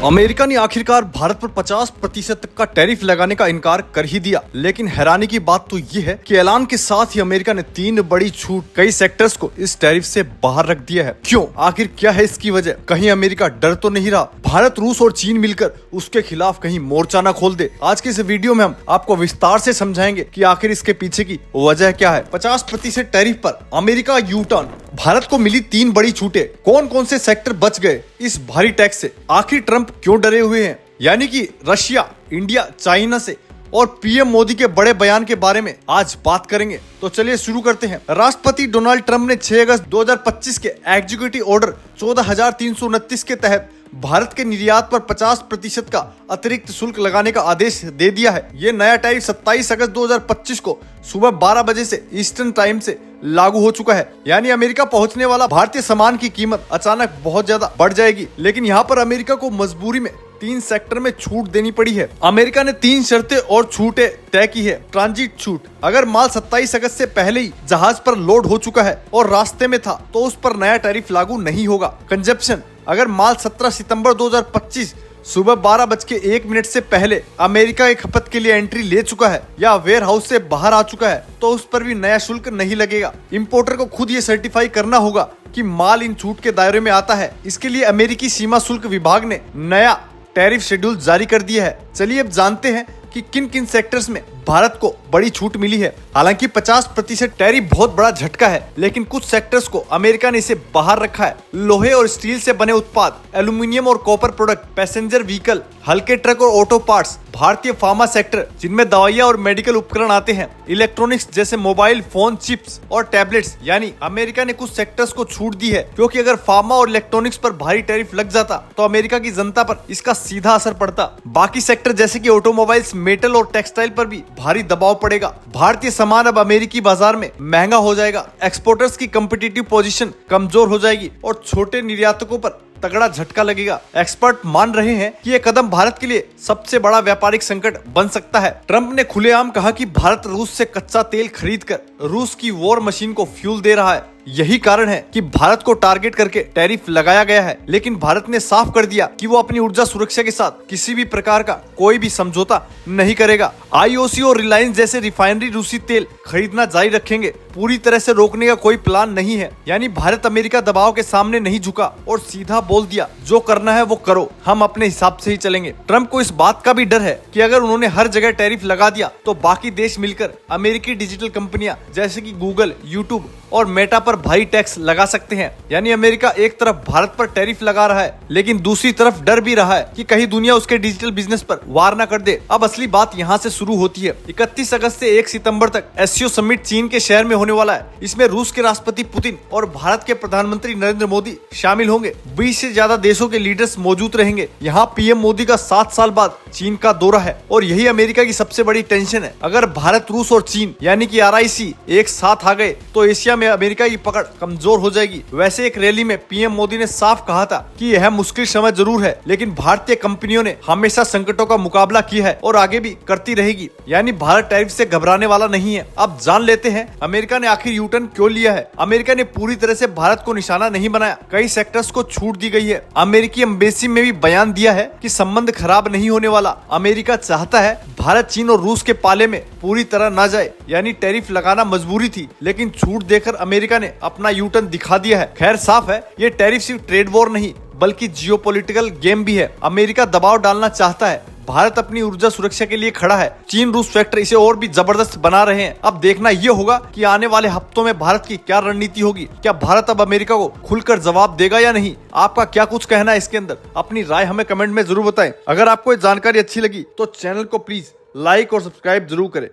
America ने आखिरकार भारत पर 50% तक का टैरिफ लगाने का इनकार कर ही दिया। लेकिन हैरानी की बात तो ये है कि ऐलान के साथ ही अमेरिका ने 3 बड़ी छूट कई सेक्टर्स को इस टैरिफ से बाहर रख दिया है। क्यों? आखिर क्या है इसकी वजह? कहीं अमेरिका डर तो नहीं रहा भारत, रूस और चीन मिलकर उसके खिलाफ कहीं मोर्चा न खोल दे? आज के इस वीडियो में हम आपको विस्तार से समझाएंगे कि आखिर इसके पीछे की वजह क्या है। 50% टैरिफ पर अमेरिका यू टर्न, भारत को मिली 3 बड़ी छूटें। कौन कौन से सेक्टर बच गए इस भारी टैक्स से? आखिर ट्रंप क्यों डरे हुए हैं? यानी कि रशिया, इंडिया, चाइना से और पीएम मोदी के बड़े बयान के बारे में आज बात करेंगे। तो चलिए शुरू करते हैं। राष्ट्रपति डोनाल्ड ट्रंप ने 6 अगस्त 2025 के एग्जीक्यूटिव ऑर्डर 14,329 के तहत भारत के निर्यात पर 50% का अतिरिक्त शुल्क लगाने का आदेश दे दिया है। ये नया टैरिफ 27 अगस्त 2025 को सुबह 12 बजे से ईस्टर्न टाइम से लागू हो चुका है। यानी अमेरिका पहुंचने वाला भारतीय सामान की कीमत अचानक बहुत ज्यादा बढ़ जाएगी। लेकिन यहाँ पर अमेरिका को मजबूरी में 3 सेक्टर में छूट देनी पड़ी है। अमेरिका ने 3 शर्तें और छूटें तय की है। ट्रांजिट छूट, अगर माल 27 अगस्त से पहले ही जहाज पर लोड हो चुका है और रास्ते में था तो उस पर नया टैरिफ लागू नहीं होगा। कंजप्शन, अगर माल 17 सितंबर 2025 सुबह 12:01 से पहले अमेरिका की खपत के लिए एंट्री ले चुका है या वेयर हाउस से बाहर आ चुका है तो उस पर भी नया शुल्क नहीं लगेगा। इंपोर्टर को खुद ये सर्टिफाई करना होगा कि माल इन छूट के दायरे में आता है। इसके लिए अमेरिकी सीमा शुल्क विभाग ने नया टैरिफ शेड्यूल जारी कर दिया है। चलिए अब जानते हैं कि किन किन सेक्टर्स में भारत को बड़ी छूट मिली है। हालांकि 50% टैरिफ बहुत बड़ा झटका है, लेकिन कुछ सेक्टर्स को अमेरिका ने इसे बाहर रखा है। लोहे और स्टील से बने उत्पाद, एल्यूमिनियम और कॉपर प्रोडक्ट, पैसेंजर व्हीकल, हल्के ट्रक और ऑटो पार्ट्स, भारतीय फार्मा सेक्टर जिनमें दवाइयां और मेडिकल उपकरण आते हैं, इलेक्ट्रॉनिक्स जैसे मोबाइल फोन, चिप्स और टैबलेट्स। यानी अमेरिका ने कुछ सेक्टर्स को छूट दी है, क्योंकि अगर फार्मा और इलेक्ट्रॉनिक्स पर भारी टैरिफ लग जाता तो अमेरिका की जनता पर इसका सीधा असर पड़ता। बाकी सेक्टर जैसे कि ऑटोमोबाइल्स, मेटल और टेक्सटाइल पर भी भारी दबाव पड़ेगा। भारतीय सामान अब अमेरिकी बाजार में महंगा हो जाएगा। एक्सपोर्टर्स की कॉम्पिटिटिव पोजीशन कमजोर हो जाएगी और छोटे निर्यातकों पर तगड़ा झटका लगेगा। एक्सपर्ट मान रहे हैं कि यह कदम भारत के लिए सबसे बड़ा व्यापारिक संकट बन सकता है। ट्रंप ने खुलेआम कहा कि भारत रूस से कच्चा तेल खरीदकर रूस की वॉर मशीन को फ्यूल दे रहा है। यही कारण है कि भारत को टारगेट करके टैरिफ लगाया गया है। लेकिन भारत ने साफ कर दिया कि वो अपनी ऊर्जा सुरक्षा के साथ किसी भी प्रकार का कोई भी समझौता नहीं करेगा। आईओसी और रिलायंस जैसे रिफाइनरी रूसी तेल खरीदना जारी रखेंगे। पूरी तरह से रोकने का कोई प्लान नहीं है। यानी भारत अमेरिका दबाव के सामने नहीं झुका और सीधा बोल दिया, जो करना है वो करो, हम अपने हिसाब से ही चलेंगे। ट्रंप को इस बात का भी डर है कि अगर उन्होंने हर जगह टैरिफ लगा दिया तो बाकी देश मिलकर अमेरिकी डिजिटल कंपनियां जैसे कि गूगल, यूट्यूब और मेटा पर भारी टैक्स लगा सकते हैं। यानी अमेरिका एक तरफ भारत पर टैरिफ लगा रहा है, लेकिन दूसरी तरफ डर भी रहा है कि कहीं दुनिया उसके डिजिटल बिजनेस पर वार न कर दे। अब असली बात यहाँ से शुरू होती है। 31 अगस्त से 1 सितंबर तक एससीओ समिट चीन के शहर में होने वाला है। इसमें रूस के राष्ट्रपति पुतिन और भारत के प्रधानमंत्री नरेंद्र मोदी शामिल होंगे। 20 से ज्यादा देशों के लीडर्स मौजूद रहेंगे। यहाँ पीएम मोदी का 7 साल बाद चीन का दौरा है और यही अमेरिका की सबसे बड़ी टेंशन है। अगर भारत, रूस और चीन यानी कि RIC एक साथ आ गए तो एशिया में अमेरिका की पकड़ कमजोर हो जाएगी। वैसे एक रैली में पीएम मोदी ने साफ कहा था कि यह मुश्किल समय जरूर है, लेकिन भारतीय कंपनियों ने हमेशा संकटों का मुकाबला किया है और आगे भी करती रहेगी। यानी भारत टैरिफ से घबराने वाला नहीं है। अब जान लेते हैं अमेरिका ने आखिर यू टर्न क्यों लिया है। अमेरिका ने पूरी तरह से भारत को निशाना नहीं बनाया। कई सेक्टर्स को छूट दी गई है। अमेरिकी एम्बेसी में भी बयान दिया है कि संबंध खराब नहीं होने वाला। अमेरिका चाहता है भारत चीन और रूस के पाले में पूरी तरह ना जाए। यानी टैरिफ लगाना मजबूरी थी, लेकिन छूट देकर अमेरिका ने अपना यू टर्न दिखा दिया है। खैर साफ है, ये टैरिफ सिर्फ ट्रेड वॉर नहीं बल्कि जियोपॉलिटिकल गेम भी है। अमेरिका दबाव डालना चाहता है। भारत अपनी ऊर्जा सुरक्षा के लिए खड़ा है। चीन, रूस फैक्टर इसे और भी जबरदस्त बना रहे हैं। अब देखना ये होगा कि आने वाले हफ्तों में भारत की क्या रणनीति होगी। क्या भारत अब अमेरिका को खुलकर जवाब देगा या नहीं? आपका क्या कुछ कहना है इसके अंदर? अपनी राय हमें कमेंट में जरूर बताएं। अगर आपको ये जानकारी अच्छी लगी तो चैनल को प्लीज लाइक और सब्सक्राइब जरूर करें।